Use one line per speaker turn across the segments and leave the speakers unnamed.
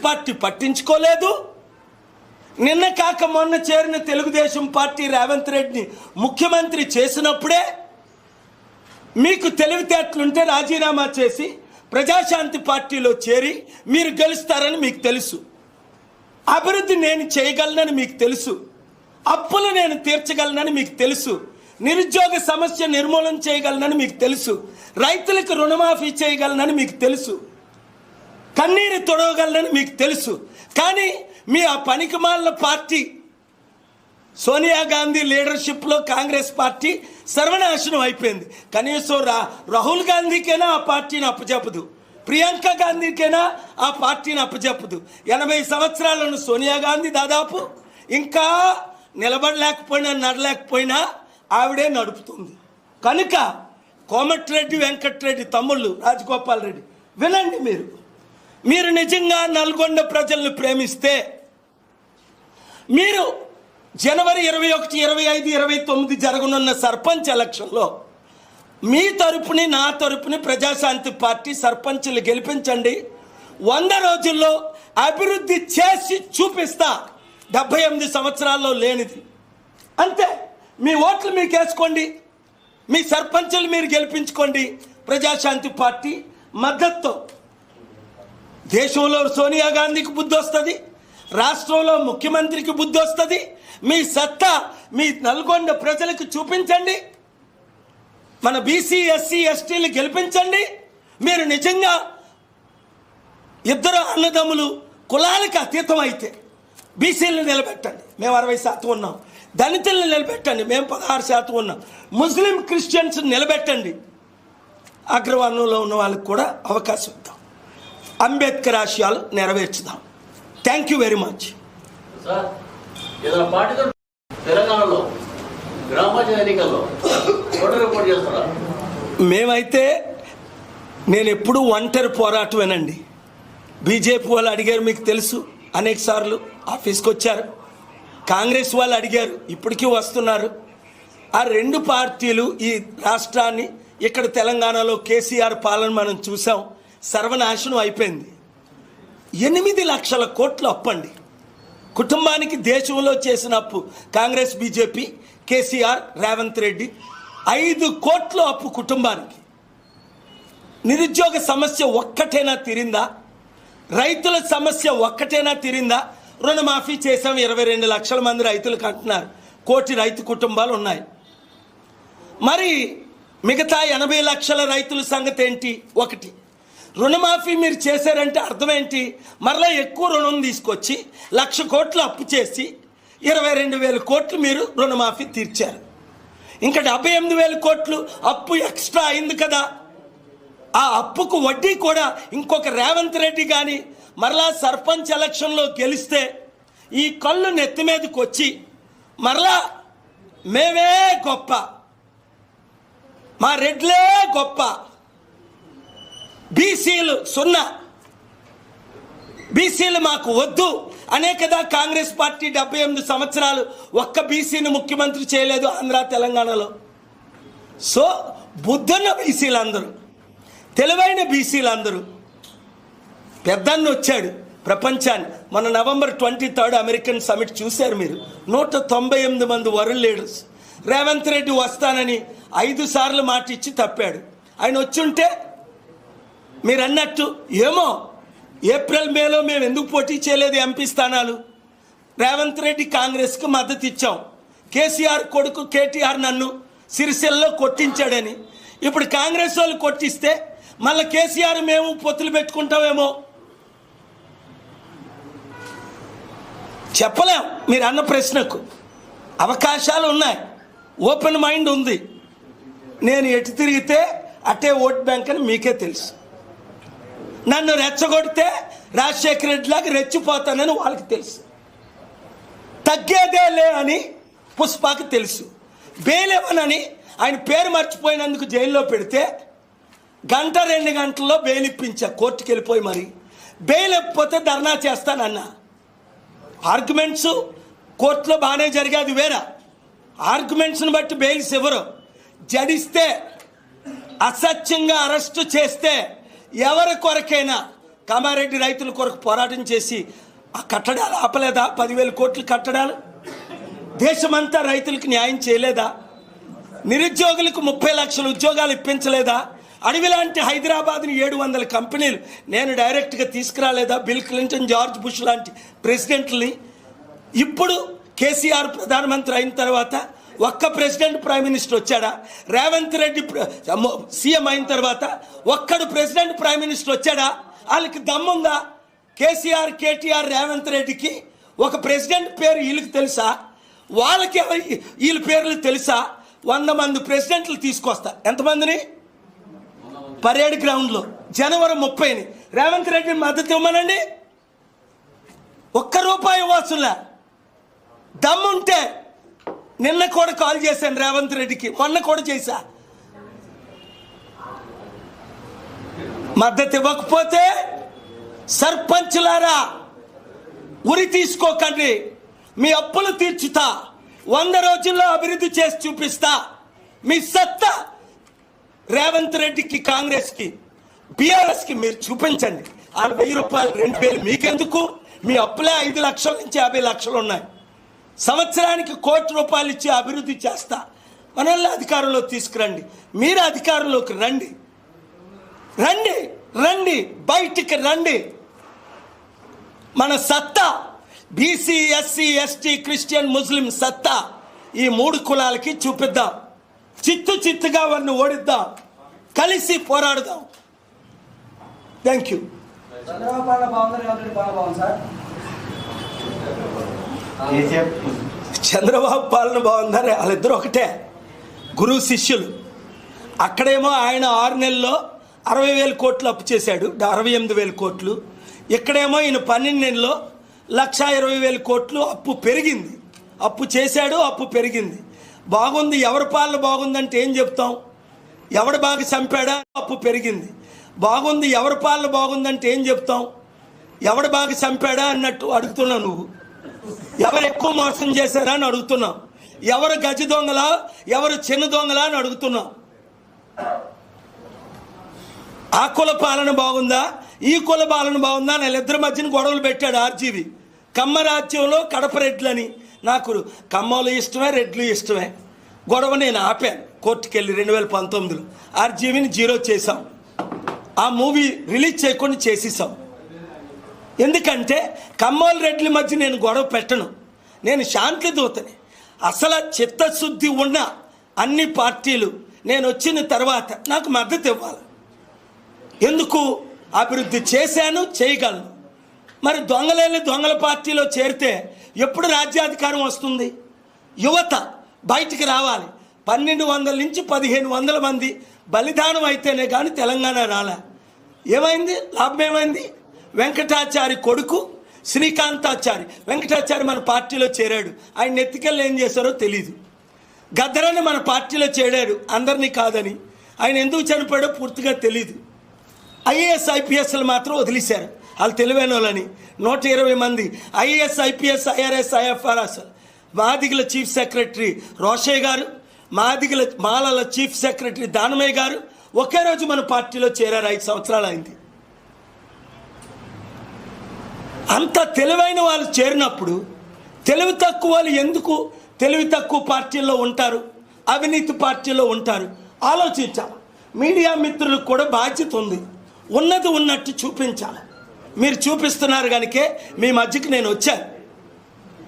Party పట్టించుకోలేదు. నిన్న కాక మొన్న చేరిన తెలుగుదేశం పార్టీ రేవంత్ రెడ్డిని ముఖ్యమంత్రి చేసినప్పుడే మీకు తెలివితేటలుంటే రాజీనామా చేసి ప్రజాశాంతి పార్టీలో చేరి మీరు గెలుస్తారని మీకు తెలుసు. అభివృద్ధి నేను చేయగలనని మీకు తెలుసు. అప్పులు నేను తీర్చగలనని మీకు తెలుసు. నిరుద్యోగ సమస్య నిర్మూలన చేయగలనని మీకు తెలుసు. రైతులకు రుణమాఫీ చేయగలనని మీకు తెలుసు. కన్నీరు తొడవగలనని మీకు తెలుసు. కానీ మీ ఆ పనికిమాలిన పార్టీ సోనియా గాంధీ లీడర్షిప్లో కాంగ్రెస్ పార్టీ సర్వనాశనం అయిపోయింది. కనీసం రాహుల్ గాంధీకైనా ఆ పార్టీని అప్పచెప్పదు, ప్రియాంక గాంధీకైనా ఆ పార్టీని అప్పచెప్పదు. 80 సంవత్సరాలను సోనియా గాంధీ దాదాపు ఇంకా నిలబడలేకపోయినా నడలేకపోయినా ఆవిడే నడుపుతుంది. కనుక కోమటిరెడ్డి వెంకటరెడ్డి తమ్ముళ్ళు రాజగోపాల్ రెడ్డి వినండి, మీరు నిజంగా నల్గొండ ప్రజలను ప్రేమిస్తే మీరు జనవరి 21, 25, 29 జరగనున్న సర్పంచ్ ఎలక్షన్లో మీ తరపుని నా తరపుని ప్రజాశాంతి పార్టీ సర్పంచ్లు గెలిపించండి. 100 రోజుల్లో అభివృద్ధి చేసి చూపిస్తా. 78 సంవత్సరాల్లో లేనిది. అంతే. మీ ఓట్లు మీకు వేసుకోండి, మీ సర్పంచ్లు మీరు గెలిపించుకోండి. ప్రజాశాంతి పార్టీ మద్దతుతో దేశంలో సోనియా గాంధీకి బుద్ధి వస్తుంది, రాష్ట్రంలో ముఖ్యమంత్రికి బుద్ధి వస్తుంది. మీ సత్తా మీ నల్గొండ ప్రజలకు చూపించండి. మన బీసీ, ఎస్సీ, ఎస్టీలు గెలిపించండి. మీరు నిజంగా ఇద్దరు అన్నదమ్ములు కులాలకు అతీతం అయితే బీసీలను నిలబెట్టండి, మేము 60% ఉన్నాం. దళితులను నిలబెట్టండి, మేము 16% ఉన్నాం. ముస్లిం, క్రిస్టియన్స్ నిలబెట్టండి. అగ్రవర్ణంలో ఉన్న వాళ్ళకి కూడా అవకాశం ఇద్దాం. అంబేద్కర్ ఆశయాలు నెరవేర్చుదాం. Thank you very much. మేమైతే నేను ఎప్పుడు ఒంటరి పోరాటమేనండి. బీజేపీ వాళ్ళు అడిగారు, మీకు తెలుసు, అనేక సార్లు ఆఫీస్కి వచ్చారు. కాంగ్రెస్ వాళ్ళు అడిగారు, ఇప్పటికీ వస్తున్నారు. ఆ 2 పార్టీలు ఈ రాష్ట్రాన్ని, ఇక్కడ తెలంగాణలో కేసీఆర్ పాలన మనం చూసాం, సర్వనాశనం అయిపోయింది. 8 లక్షల కోట్లు అప్పండి కుటుంబానికి. దేశంలో చేసిన అప్పు కాంగ్రెస్, బీజేపీ, కేసీఆర్, రేవంత్ రెడ్డి 5 కోట్లు అప్పు కుటుంబానికి. నిరుద్యోగ సమస్య ఒక్కటైనా తీరిందా? రైతుల సమస్య ఒక్కటైనా తీరిందా? రుణమాఫీ చేసాం, 22 లక్షల మంది రైతులకు అంటున్నారు. 1 కోటి రైతు కుటుంబాలు ఉన్నాయి. మరి మిగతా 80 లక్షల రైతుల సంగతి ఏంటి? ఒకటి, రుణమాఫీ మీరు చేశారంటే అర్థం ఏంటి? మరలా ఎక్కువ రుణం తీసుకొచ్చి 1,00,000 కోట్లు అప్పు చేసి 22,000 కోట్లు మీరు రుణమాఫీ తీర్చారు. ఇంకా 78,000 కోట్లు అప్పు ఎక్స్ట్రా అయింది కదా. ఆ అప్పుకు వడ్డీ కూడా ఇంకొక రేవంత్ రెడ్డి కానీ మరలా సర్పంచ్ ఎలక్షన్లో గెలిస్తే ఈ కళ్ళు నెత్తి మీదకి వచ్చి మరలా మేమే గొప్ప, మా రెడ్లే గొప్ప, బీసీలు 0, బీసీలు మాకు వద్దు అనే కదా కాంగ్రెస్ పార్టీ 78 సంవత్సరాలు ఒక్క బీసీని ముఖ్యమంత్రి చేయలేదు ఆంధ్ర, తెలంగాణలో. సో బుద్ధున్న బీసీలందరూ, తెలివైన బీసీలందరూ, పెద్దన్న వచ్చాడు ప్రపంచాన్ని. మన November 23 అమెరికన్ సమిట్ చూశారు మీరు. 198 మంది వరల్డ్ లీడర్స్. రేవంత్ రెడ్డి వస్తానని 5 సార్లు మాట ఇచ్చి తప్పాడు. ఆయన వచ్చుంటే మీరు అన్నట్టు ఏమో ఏప్రిల్, మేలో మేము ఎందుకు పోటీ చేయలేదు ఎంపీ స్థానాలు? రేవంత్ రెడ్డి కాంగ్రెస్కి మద్దతు ఇచ్చాం. కేసీఆర్ కొడుకు కేటీఆర్ నన్ను సిరిసిల్లలో కొట్టించాడని ఇప్పుడు కాంగ్రెస్ వాళ్ళు కొట్టిస్తే మళ్ళీ కేసీఆర్ మేము పొత్తులు పెట్టుకుంటామేమో చెప్పలేం. మీరు అన్న ప్రశ్నకు అవకాశాలు ఉన్నాయి, ఓపెన్ మైండ్ ఉంది. నేను ఎటు తిరిగితే అటే ఓట్ బ్యాంక్ అని మీకే తెలుసు. నన్ను రెచ్చగొడితే రాజశేఖర రెడ్డిలాగా రెచ్చిపోతానని వాళ్ళకి తెలుసు. తగ్గేదే లే అని పుష్పకి తెలుసు. బెయిల్ ఇవ్వనని ఆయన పేరు మర్చిపోయినందుకు జైల్లో పెడితే 1-2 గంటల్లో బెయిల్ ఇప్పించా, కోర్టుకు వెళ్ళిపోయి. మరి బెయిల్ ఇవ్వకపోతే ధర్నా చేస్తానన్నా. ఆర్గ్యుమెంట్స్ కోర్టులో బాగానే జరిగేది వేరే. ఆర్గ్యుమెంట్స్ని బట్టి బెయిల్స్ ఇవ్వరు. జడిస్తే, అసత్యంగా అరెస్టు చేస్తే ఎవరి కొరకైనా కామారెడ్డి రైతుల కొరకు పోరాటం చేసి ఆ కట్టడాలు ఆపలేదా? 10,000 కోట్లు కట్టడాలు. దేశమంతా రైతులకు న్యాయం చేయలేదా? నిరుద్యోగులకు 30 లక్షల ఉద్యోగాలు ఇప్పించలేదా? అడవి లాంటి హైదరాబాద్ని 700 కంపెనీలు నేను డైరెక్ట్గా తీసుకురాలేదా? బిల్ క్లింటన్, జార్జ్ బుష్ లాంటి ప్రెసిడెంట్ని. ఇప్పుడు కేసీఆర్ ప్రధానమంత్రి అయిన తర్వాత ఒక్క ప్రెసిడెంట్ ప్రైమ్ మినిస్టర్ వచ్చాడా? రేవంత్ రెడ్డి సీఎం అయిన తర్వాత ఒక్కడు ప్రెసిడెంట్ ప్రైమ్ మినిస్టర్ వచ్చాడా? వాళ్ళకి దమ్ముందా? కేసీఆర్, కేటీఆర్, రేవంత్ రెడ్డికి ఒక ప్రెసిడెంట్ పేరు వీళ్ళకి తెలుసా? వాళ్ళకి వీళ్ళ పేర్లు తెలుసా? 100 మంది ప్రెసిడెంట్లు తీసుకొస్తా. ఎంతమందిని? పరేడ్ గ్రౌండ్లో జనవరి 30ని రేవంత్ రెడ్డిని మద్దతు ఇవ్వమనండి. ₹1 వసూలా. దమ్ముంటే నిన్న కూడా కాల్ చేశాను రేవంత్ రెడ్డికి, మొన్న కూడా చేశా. మద్దతు ఇవ్వకపోతే సర్పంచులారా ఉరి తీసుకోకండి, మీ అప్పులు తీర్చుతా, 100 రోజుల్లో అభివృద్ధి చేసి చూపిస్తా. మీ సత్తా రేవంత్ రెడ్డికి, కాంగ్రెస్కి, బీఆర్ఎస్కి మీరు చూపించండి. ఆ ₹1000, 2,000 మీకెందుకు? మీ అప్పులే 5 లక్షల నుంచి 50 లక్షలు ఉన్నాయి. సంవత్సరానికి ₹1 కోటి ఇచ్చి అభివృద్ధి చేస్తా. మనల్ని అధికారంలో తీసుకురండి. మీరు అధికారంలోకి రండి, రండి, రండి, బయటికి రండి. మన సత్తా బీసీ, ఎస్సీ, ఎస్టీ, క్రిస్టియన్, ముస్లిం సత్తా ఈ 3 కులాలకి చూపిద్దాం. చిత్తుగా వారిని ఓడిద్దాం, కలిసి పోరాడుదాం. Thank you. చంద్రబాబు పాలన బాగుందని వాళ్ళిద్దరు ఒకటే, గురువు శిష్యులు. అక్కడేమో ఆయన 6 నెలల్లో 60,000 కోట్లు అప్పు చేశాడు, 68,000 కోట్లు. ఇక్కడేమో ఈయన 12 నెలల్లో 1,20,000 కోట్లు అప్పు పెరిగింది. అప్పు చేశాడు, అప్పు పెరిగింది. బాగుంది. ఎవరి పాలన బాగుందంటే ఏం చెప్తాం? ఎవడు బాగా చంపాడా? అప్పు పెరిగింది. బాగుంది. ఎవరి పాలన బాగుందంటే ఏం చెప్తాం? ఎవడు బాగా చంపాడా అన్నట్టు అడుగుతున్నావు నువ్వు. ఎవరు ఎక్కువ మోసం చేశారా అని అడుగుతున్నావు. ఎవరు గజ దొంగలా, ఎవరు చిన్న దొంగలా అని అడుగుతున్నావు. ఆ కుల పాలన బాగుందా, ఈ కుల పాలన బాగుందా? వీళ్ళిద్దరి మధ్యన గొడవలు పెట్టాడు ఆర్జీవి. కమ్మ రాజ్యంలో కడప రెడ్లని. నాకు కమ్మలు ఇష్టమే, రెడ్లు ఇష్టమే. గొడవ నేను ఆపాను కోర్టుకెళ్ళి 2019లో. ఆర్జీవిని 0 చేశాం. ఆ మూవీ రిలీజ్ చేయకుండా చేసేసాం. ఎందుకంటే కమ్మోలు రెడ్ల మధ్య నేను గొడవ పెట్టను. నేను శాంతి దూతని. అసలు చిత్తశుద్ధి ఉన్న అన్ని పార్టీలు నేను వచ్చిన తర్వాత నాకు మద్దతు ఇవ్వాలి. ఎందుకు? అభివృద్ధి చేశాను, చేయగలను. మరి దొంగలేని దొంగల పార్టీలో చేరితే ఎప్పుడు రాజ్యాధికారం వస్తుంది? యువత బయటికి రావాలి. 1,200 నుంచి 1,500 మంది బలిదానం అయితేనే కానీ తెలంగాణ రాలే. ఏమైంది? లాభం ఏమైంది? వెంకటాచారి కొడుకు శ్రీకాంతాచారి, వెంకటాచారి మన పార్టీలో చేరాడు. ఆయన ఎత్తికెళ్ళి ఏం చేశారో తెలీదు. గద్దరని మన పార్టీలో చేరాడు, అందరినీ కాదని. ఆయన ఎందుకు చనిపోయాడో పూర్తిగా తెలీదు. ఐఏఎస్, ఐపీఎస్లు మాత్రం వదిలేశారు, వాళ్ళు తెలివైన వాళ్ళని. 120 మంది ఐఏఎస్, ఐపీఎస్, ఐఆర్ఎస్, ఐఎఫ్ఆర్ఎస్. మాదిగల చీఫ్ సెక్రటరీ రోషయ్య గారు, మాలల చీఫ్ సెక్రటరీ దానమయ్య గారు ఒకే రోజు మన పార్టీలో చేరారు. 5 సంవత్సరాలు అయింది. అంత తెలివైన వాళ్ళు చేరినప్పుడు తెలివి తక్కువ వాళ్ళు ఎందుకు తెలివి తక్కువ పార్టీల్లో ఉంటారు, అవినీతి పార్టీలో ఉంటారు? ఆలోచించాలి. మీడియా మిత్రులకు కూడా బాధ్యత ఉంది. ఉన్నది ఉన్నట్టు చూపించాలి. మీరు చూపిస్తున్నారు కనుకే మీ మధ్యకి నేను వచ్చాను.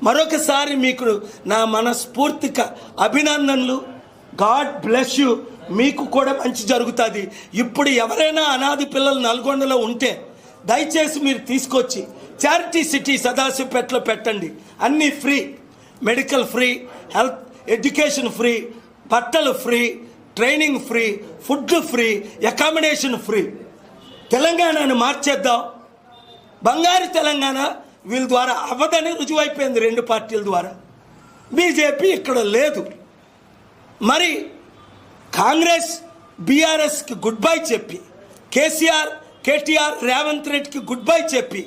మరొకసారి మీకు నా మనస్ఫూర్తిక అభినందనలు. God bless you. మీకు కూడా మంచి జరుగుతుంది. ఇప్పుడు ఎవరైనా అనాథ పిల్లలు నల్గొండలో ఉంటే దయచేసి మీరు తీసుకొచ్చి చారిటీ సిటీ సదాశివపేటలో పెట్టండి. అన్నీ free, medical free, health education free, బట్టలు free, training free, food free, accommodation free. తెలంగాణను మార్చేద్దాం. బంగారు తెలంగాణ వీళ్ళ ద్వారా అవ్వదని రుజువైపోయింది 2 పార్టీల ద్వారా. బీజేపీ ఇక్కడ లేదు. మరి కాంగ్రెస్, బీఆర్ఎస్కి గుడ్ బై చెప్పి, కేసీఆర్, కేటీఆర్, రేవంత్ రెడ్డికి గుడ్ బై చెప్పి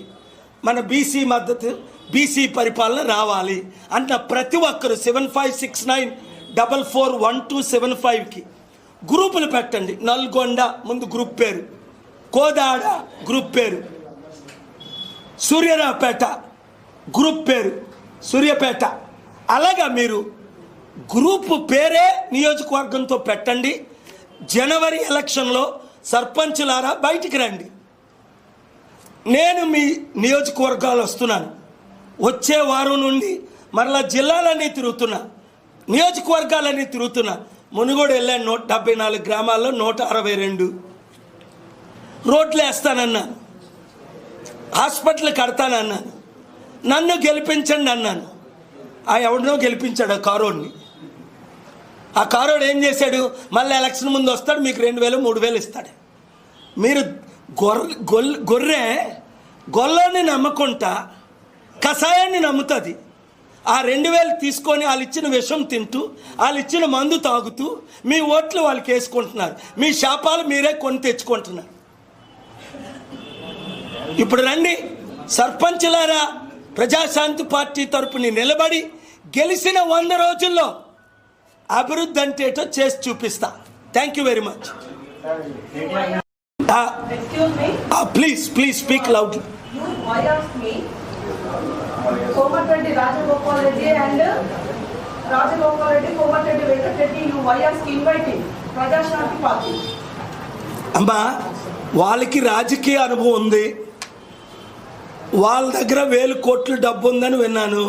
మన బీసీ మద్దతు, బీసీ పరిపాలన రావాలి అన్న ప్రతి ఒక్కరు 7569441275కి గ్రూపులు పెట్టండి. నల్గొండ ముందు గ్రూప్ పేరు, కోదాడ గ్రూప్ పేరు, సూర్యారావుపేట గ్రూప్ పేరు సూర్యాపేట. అలాగా మీరు గ్రూప్ పేరే నియోజకవర్గంతో పెట్టండి. జనవరి ఎలక్షన్లో సర్పంచులారా బయటికి రండి. నేను మీ నియోజకవర్గాలు వస్తున్నాను. వచ్చే వారం నుండి మరలా జిల్లాలన్నీ తిరుగుతున్నా, నియోజకవర్గాలన్నీ తిరుగుతున్నా. మునుగోడు వెళ్ళాను, 174 గ్రామాల్లో 162 రోడ్లు వేస్తానన్నాను, హాస్పిటల్ కడతానన్నాను, నన్ను గెలిపించండి అన్నాను. ఆ ఎవడినో గెలిపించాడు ఆ కారోడ్ని. ఆ కారోడు ఏం చేశాడు, మళ్ళీ ఎలక్షన్ ముందు వస్తాడు, మీకు 2000 3000 ఇస్తాడు. మీరు గొల్లని నమ్మకుంటా కషాయాన్ని నమ్ముతుంది. ఆ 2000 తీసుకొని వాళ్ళు ఇచ్చిన విషం తింటూ, వాళ్ళు ఇచ్చిన మందు తాగుతూ మీ ఓట్లు వాళ్ళకి వేసుకుంటున్నారు. మీ శాపాలు మీరే కొని తెచ్చుకుంటున్నారు. ఇప్పుడు రండి సర్పంచులారా, ప్రజాశాంతి పార్టీ తరపుని నిలబడి గెలిచిన 100 రోజుల్లో అభివృద్ధి అంటే ఏటో చేసి చూపిస్తా. Thank you very much. Please speak loudly.
Komatreddy Rajagopal Reddy and Rajagopal Reddy, Komatreddy Venkatreddy, you why ask inviting Prajashanti Party?
అమ్మా, వాళ్ళకి రాజకీయ అనుభవం ఉంది, వాళ్ళ దగ్గర 1000 కోట్ల డబ్బు ఉందని విన్నాను.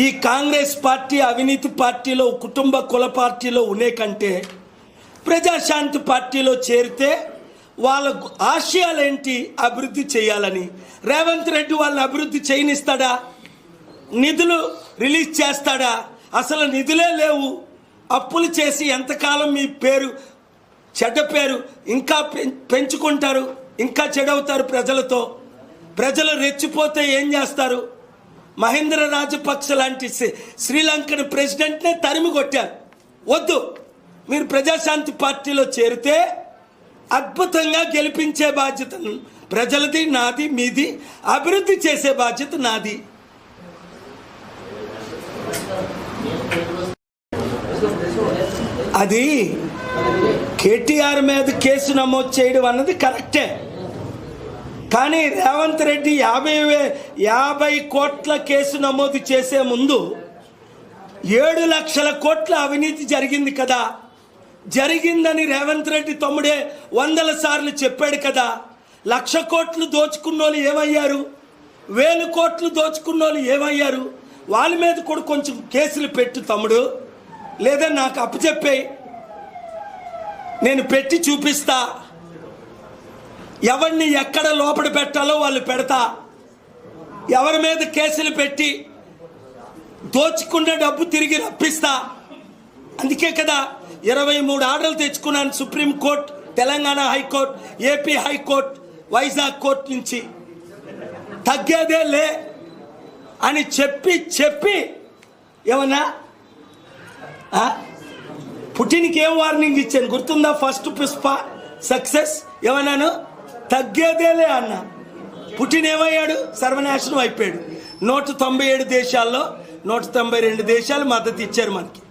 ఈ కాంగ్రెస్ పార్టీ అవినీతి పార్టీలో, కుటుంబ కుల పార్టీలో ఉండే కంటే ప్రజాశాంతి పార్టీలో చేరితే వాళ్ళ ఆశయాలేంటి, అభివృద్ధి చేయాలని. రేవంత్ రెడ్డి వాళ్ళని అభివృద్ధి చేయనిస్తాడా? నిధులు రిలీజ్ చేస్తాడా? అసలు నిధులే లేవు. అప్పులు చేసి ఎంతకాలం మీ పేరు, చెడ్డ పేరు ఇంకా పెంచుకుంటారు, ఇంకా చెడవుతారు ప్రజలతో. ప్రజలు రెచ్చిపోతే ఏం చేస్తారు? మహేంద్ర రాజపక్ష లాంటి శ్రీలంకన్ ప్రెసిడెంట్నే తరిమి కొట్టారు. వద్దు, మీరు ప్రజాశాంతి పార్టీలో చేరితే అద్భుతంగా గెలిపించే బాధ్యత ప్రజలది, నాది, మీది. అభివృద్ధి చేసే బాధ్యత నాది. అది కేటీఆర్ మీద కేసు నమోదు చేయడం అన్నది కరెక్టే. కానీ రేవంత్ రెడ్డి 50 కోట్ల కేసు నమోదు చేసే ముందు 7 లక్షల కోట్ల అవినీతి జరిగింది కదా. జరిగిందని రేవంత్ రెడ్డి తమ్ముడే 100 సార్లు చెప్పాడు కదా. 1,00,000 కోట్లు దోచుకున్నోళ్ళు ఏమయ్యారు? 1000 కోట్లు దోచుకున్నోళ్ళు ఏమయ్యారు? వాళ్ళ మీద కూడా కొంచెం కేసులు పెట్టు తమ్ముడు, లేదా నాకు అప్పచెప్పేయి, నేను పెట్టి చూపిస్తా. ఎవరిని ఎక్కడ లోపల పెట్టాలో వాళ్ళు పెడతా. ఎవరి మీద కేసులు పెట్టి దోచుకున్న డబ్బు తిరిగి రప్పిస్తా. అందుకే కదా 23 ఆర్డర్లు తెచ్చుకున్నాను supreme court, Telangana high court, AP high court, Vizag court నుంచి. తగ్గేదే లే అని చెప్పి ఏమన్నా పుటిన్కి ఏం వార్నింగ్ ఇచ్చాను గుర్తుందా? ఫస్ట్ పుష్ప సక్సెస్ ఏమన్నాను? తగ్గేదేలే అన్న. పుటిన్ ఏమయ్యాడు? సర్వనాశనం అయిపోయాడు. 197 దేశాల్లో 192 దేశాలు మద్దతు ఇచ్చారు మనకి.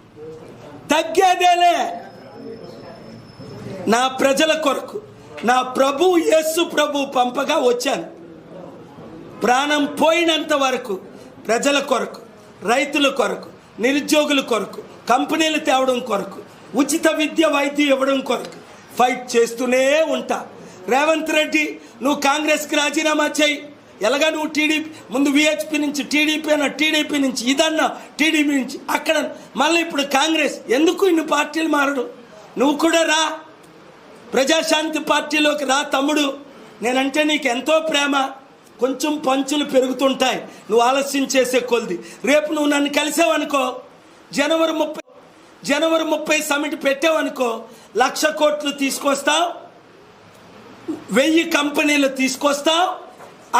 తగ్గేదేలే. నా ప్రజల కొరకు నా ప్రభు యేసు ప్రభు పంపగా వచ్చాను. ప్రాణం పోయినంత వరకు ప్రజల కొరకు, రైతుల కొరకు, నిరుద్యోగుల కొరకు, కంపెనీలు తేవడం కొరకు, ఉచిత విద్య వైద్యం ఇవ్వడం కొరకు ఫైట్ చేస్తూనే ఉంటా. రేవంత్ రెడ్డి, నువ్వు కాంగ్రెస్కి రాజీనామా చేయి. ఎలాగా నువ్వు టీడీపీ ముందు విహెచ్పి నుంచి టీడీపీ అన్న, టీడీపీ నుంచి ఇదన్నా, టీడీపీ నుంచి అక్కడ, మళ్ళీ ఇప్పుడు కాంగ్రెస్. ఎందుకు ఇన్ని పార్టీలు మారడు? నువ్వు కూడా రా, ప్రజాశాంతి పార్టీలోకి రా తమ్ముడు. నేనంటే నీకు ఎంతో ప్రేమ. కొంచెం పంచులు పెరుగుతుంటాయి నువ్వు ఆలస్యం చేసే కొద్ది. రేపు నువ్వు నన్ను కలిసావనుకో, జనవరి 30 సమిట్ పెట్టావనుకో, 1,00,000 కోట్లు తీసుకొస్తావు, 1000 కంపెనీలు తీసుకొస్తావు,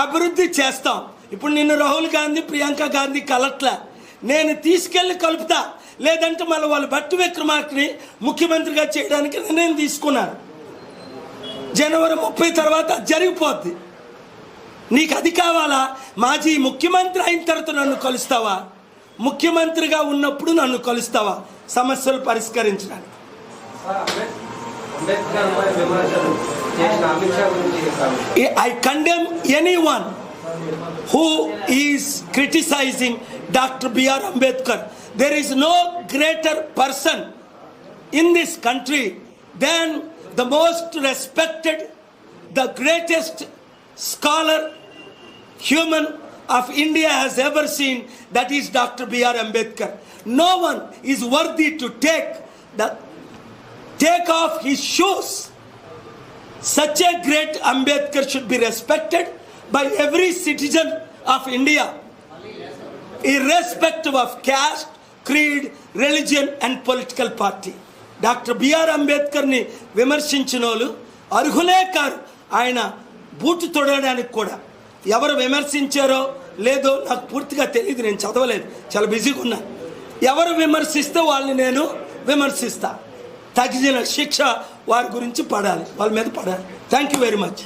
అభివృద్ధి చేస్తాం. ఇప్పుడు నిన్ను రాహుల్ గాంధీ, ప్రియాంక గాంధీ కలట్ల, నేను తీసుకెళ్ళి కలుపుతా. లేదంటే మళ్ళీ వాళ్ళు భట్టి విక్రమార్కని ముఖ్యమంత్రిగా చేయడానికి నిర్ణయం తీసుకున్నాను. జనవరి 30 తర్వాత జరిగిపోద్ది. నీకు అది కావాలా? మాజీ ముఖ్యమంత్రి అయిన తర్వాత నన్ను కలుస్తావా? ముఖ్యమంత్రిగా ఉన్నప్పుడు నన్ను కలుస్తావా సమస్యలు పరిష్కరించడానికి? I condemn anyone who is criticizing Dr. B.R. Ambedkar. There is no greater person in this country than the most respected, the greatest scholar human of India has ever seen, that is Dr. B.R. Ambedkar. No one is worthy to take off his shoes. Such a great Ambedkar should be respected by every citizen of India, irrespective of caste, creed, religion and political party. Doctor BR అంబేద్కర్ని విమర్శించిన వాళ్ళు అర్హులే car. ఆయన boot తొడడానికి కూడా ఎవరు విమర్శించారో లేదో నాకు పూర్తిగా తెలియదు, నేను చదవలేదు, చాలా బిజీగా ఉన్నా. ఎవరు విమర్శిస్తే వాళ్ళని నేను విమర్శిస్తా. తగిన శిక్ష వారి గురించి పడాలి, వాళ్ళ మీద పడాలి. Thank you very much.